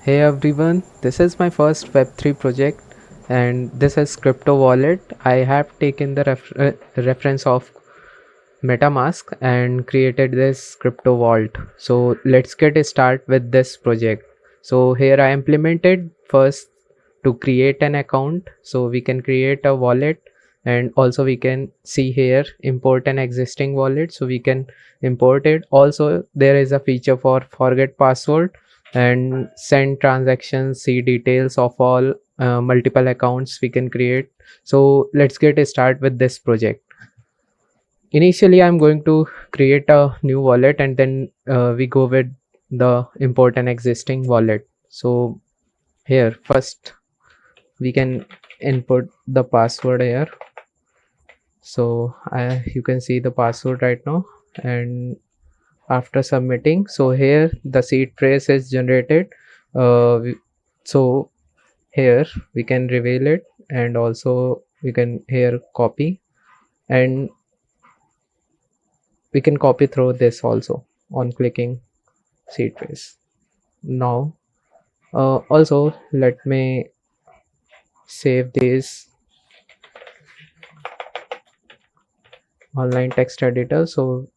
Hey everyone, this is my first Web3 project and this is crypto wallet. I have taken the reference of Metamask and created this crypto vault. So let's get start with this project. So here I implemented first to create an account. So we can create a wallet and also we can see here import an existing wallet. So we can import it. Also there is a feature for forget password and send transactions, see details of all multiple accounts we can create. So let's get start with this project. Initially I'm going to create a new wallet and then we go with the import an existing wallet. So here first we can input the password here. So you can see the password right now, and after submitting, so here the seed phrase is generated. So here we can reveal it, and also we can here copy, and we can copy through this also on clicking seed phrase. Now also let me save this online text editor. So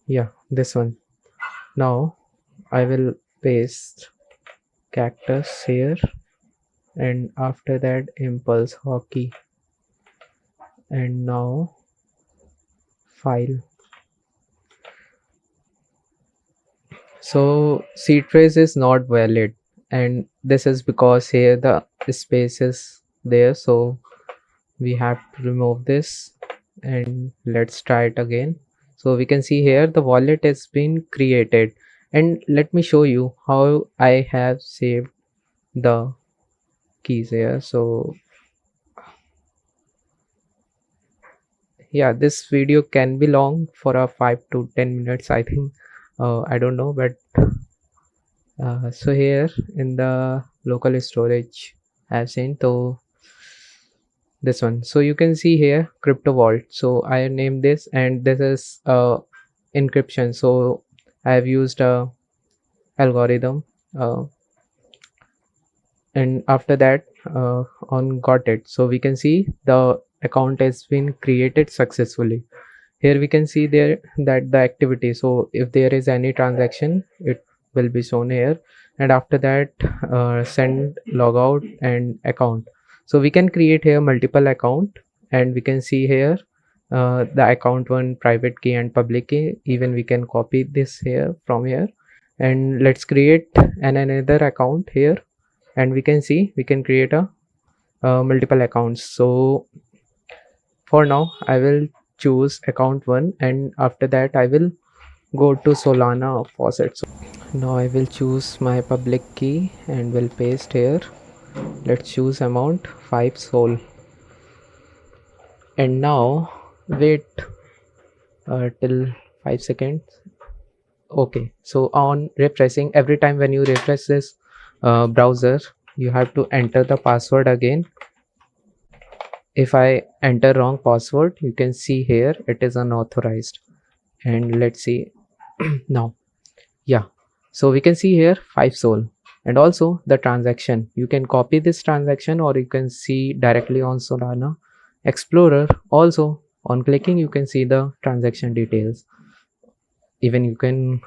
yeah, this one. Now I will paste cactus here, and after that impulse hockey, and now file. So seed phrase is not valid, and this is because here the space is there, so we have to remove this, and let's try it again. So we can see here the wallet has been created, and let me show you how I have saved the keys here. So yeah, this video can be long for a 5 to 10 minutes, I think. I don't know, but so here in the local storage I've seen to this one. So you can see here crypto vault. So I named this, and this is encryption. So I have used a algorithm, and after that on got it. So we can see the account has been created successfully. Here we can see there that the activity, so if there is any transaction it will be shown here, and after that send logout and account. So we can create here multiple account, and we can see here the account one, private key and public key. Even we can copy this here from here, and let's create another account here, and we can see we can create a multiple accounts. So for now I will choose account 1, and after that I will go to Solana faucet. So now I will choose my public key and will paste here. Let's choose amount 5 sol, and now wait till 5 seconds. Okay, so on refreshing, every time when you refresh this browser, you have to enter the password again. If I enter wrong password, you can see here it is unauthorized. And let's see now. Yeah, so we can see here 5 sol, and also the transaction. You can copy this transaction, or you can see directly on Solana Explorer. Also on clicking you can see the transaction details. Even you can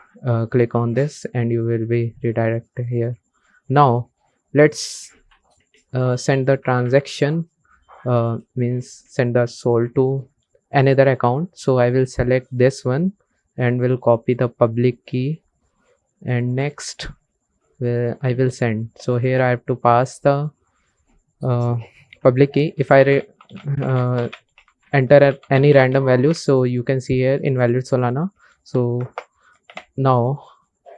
click on this and you will be redirected here. Now let's send the transaction, means send the sol to another account. So I will select this one and will copy the public key, and next I will send. So here I have to pass the public key. If I enter any random value, so you can see here invalid Solana. So now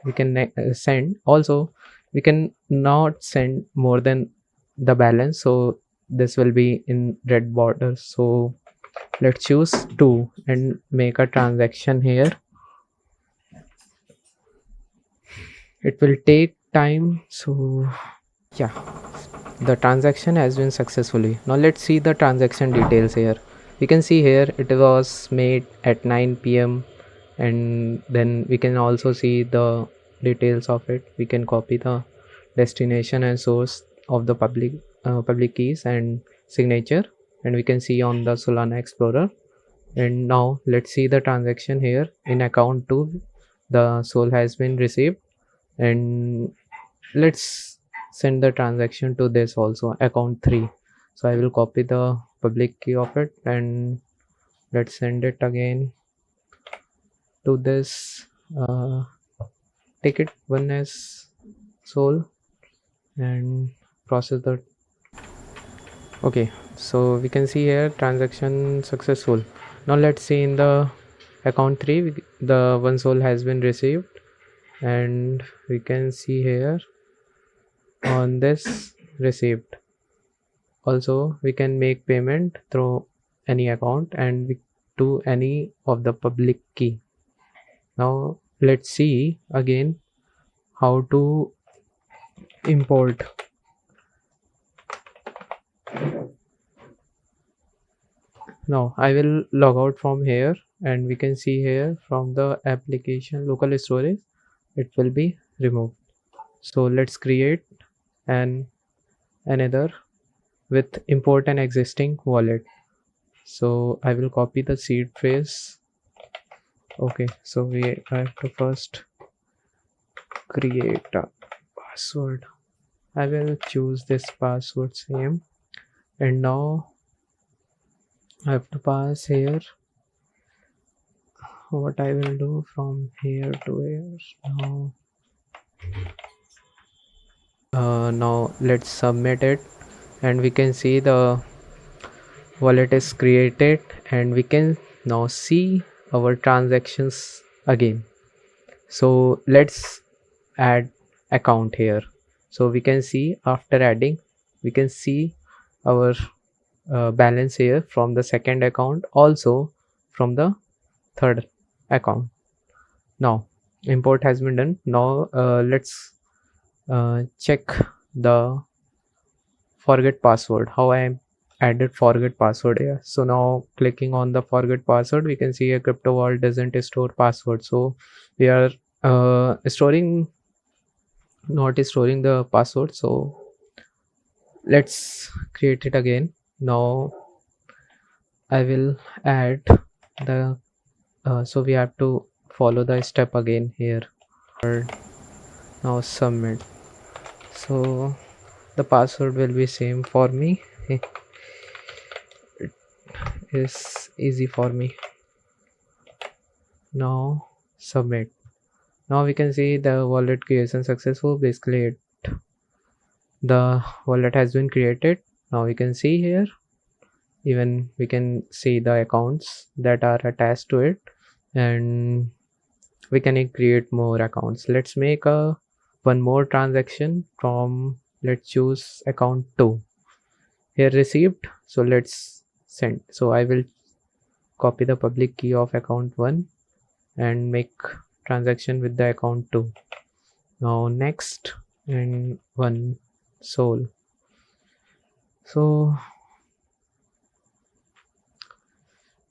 we can send. Also we can not send more than the balance, so this will be in red border. So let's choose 2 and make a transaction here. It will take time. So yeah, the transaction has been successfully. Now let's see the transaction details here. We can see here it was made at 9 p.m. and then we can also see the details of it. We can copy the destination and source of the public keys and signature, and we can see on the Solana Explorer. And now let's see the transaction here in account 2. The soul has been received, and let's send the transaction to this also, account 3. So I will copy the public key of it, and let's send it again to this ticket 1 as soul, and process the. Okay, so we can see here transaction successful. Now let's see in the account 3, the one soul has been received, and we can see here on this received. Also we can make payment through any account, and we do any of the public key. Now let's see again how to import. Now I will log out from here, and we can see here from the application local storage it will be removed. So let's create another with import an existing wallet. So I will copy the seed phrase. Okay, so we have to first create a password. I will choose this password same, and now I have to pass here. What I will do from here to here now. Now let's submit it, and we can see the wallet is created, and we can now see our transactions again. So let's add account here. So we can see after adding, we can see our balance here from the second account, also from the third account. Now import has been done. Now let's check the forget password, how I added forget password here. So now clicking on the forget password, we can see a crypto wallet doesn't store password. So we are not storing the password. So let's create it again. Now I will add the so we have to follow the step again here. Now submit. So the password will be same for me. It is easy for me. Now submit. Now we can see the wallet creation successful. Basically the wallet has been created. Now we can see here, even we can see the accounts that are attached to it, and we can create more accounts. Let's make a one more transaction from, let's choose account 2 here received. So let's send. So I will copy the public key of account 1 and make transaction with the account 2. Now next, and one soul. So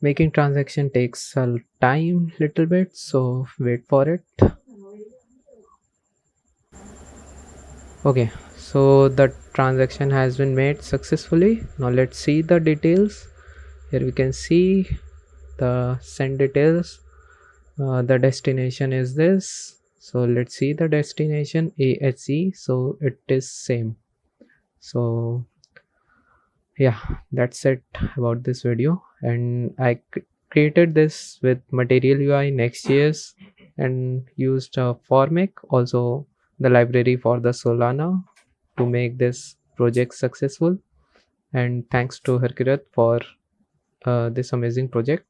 making transaction takes a time little bit, so wait for it. Okay, so the transaction has been made successfully. Now let's see the details. Here we can see the send details. The destination is this. So let's see the destination AHC. So it is same. So yeah, that's it about this video. And I created this with Material UI Next.js and used Formic, also the library for the Solana, to make this project successful. And thanks to Harkirat for this amazing project.